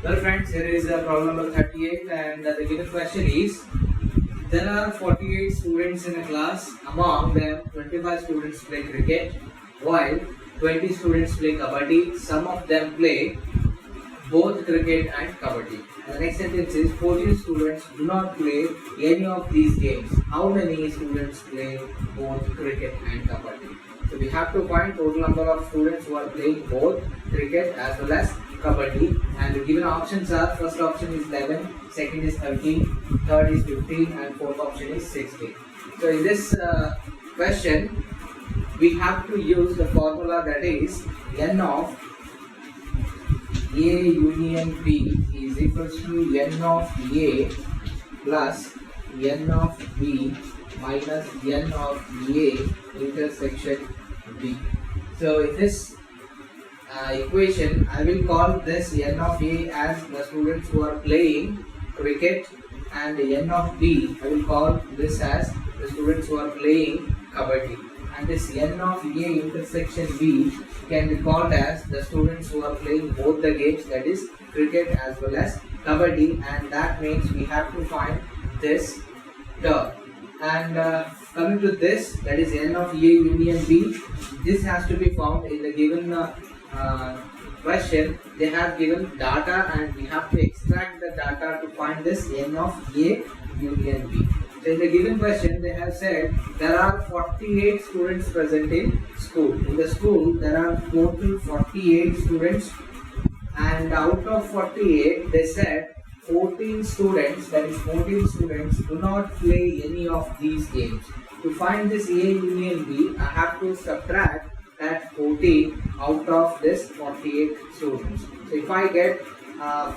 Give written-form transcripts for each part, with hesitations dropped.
Well friends, here is problem number 38 and the given question is, there are 48 students in a class. Among them 25 students play cricket while 20 students play kabaddi. Some of them play both cricket and kabaddi. And the next sentence is 14 students do not play any of these games. How many students play both cricket and kabaddi? So we have to find total number of students who are playing both cricket as well as kabaddi, and the given options are: first option is 11, second is 13, third is 15, and fourth option is 16. So in this question we have to use the formula, that is n of A union B is equals to n of A plus n of B minus n of A intersection B. So in this equation, I will call this n of A as the students who are playing cricket, and n of B I will call this as the students who are playing kabaddi, and this n of A intersection B can be called as the students who are playing both the games, that is cricket as well as kabaddi, and that means we have to find this term. And coming to this, that is n of A union B, this has to be found in the given question. They have given data and we have to extract the data to find this n of A union B. So in the given question they have said there are 48 students present in school. In the school there are total 48 students, and out of 48 they said 14 students, that is 14 students, do not play any of these games. To find this A union B, I have to subtract that 14 out of this 48 students. So if I get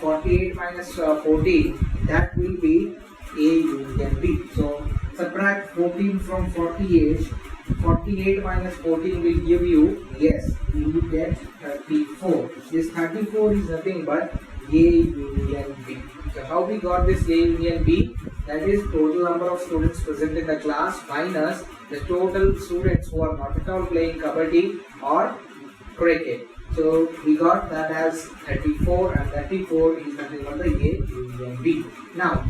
48 minus 14, that will be A union B. So subtract 14 from 48. 48 minus 14 will give you, yes, you will get 34. This 34 is nothing but A union B. So how we got this A union B? That is total number of students present in the class minus the total students who are not at all playing kabaddi or cricket. So we got that as 34, and 34 is nothing but the A union B. Now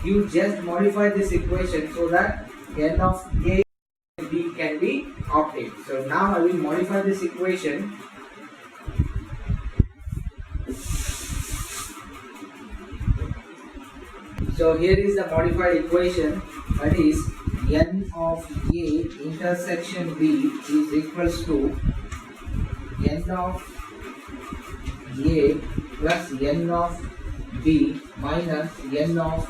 you just modify this equation so that n of A and B can be obtained. So now I will modify this equation. So here is the modified equation, that is n of A intersection B is equals to n of A plus n of B minus n of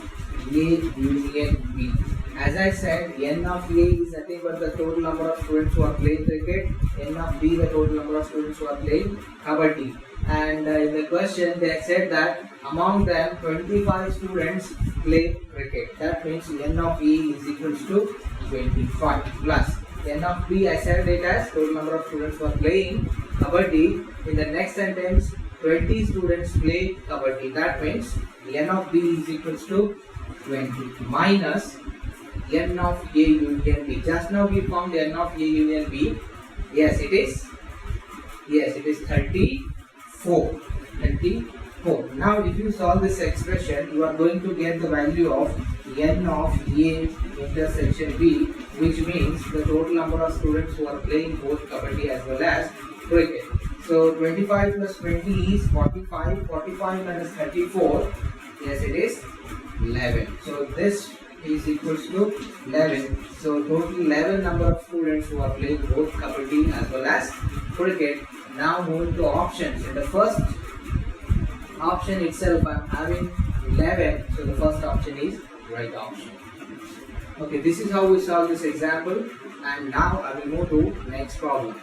A union B. As I said, n of A is nothing but the total number of students who are playing cricket, n of B the total number of students who are playing kabaddi. And in the question they said that among them 25 students play cricket. That means n of A is equals to 25 plus n of B, I said it as total number of students who are playing kabaddi. In the next sentence 20 students play kabaddi. That means n of B is equals to 20 minus n of A union B. Just now we found n of A union B. Yes, it is 34. Now if you solve this expression, you are going to get the value of n of A intersection B, which means the total number of students who are playing both kabaddi as well as cricket. So 25 plus 20 is 45. 45 minus 34, yes, it is 11. So this is equals to 11. So total 11 number of students who are playing both kabaddi as well as cricket. Now moving to options. In the first option itself I am having 11, so the first option is right option. Okay, this is how we solve this example, and now I will move to next problem.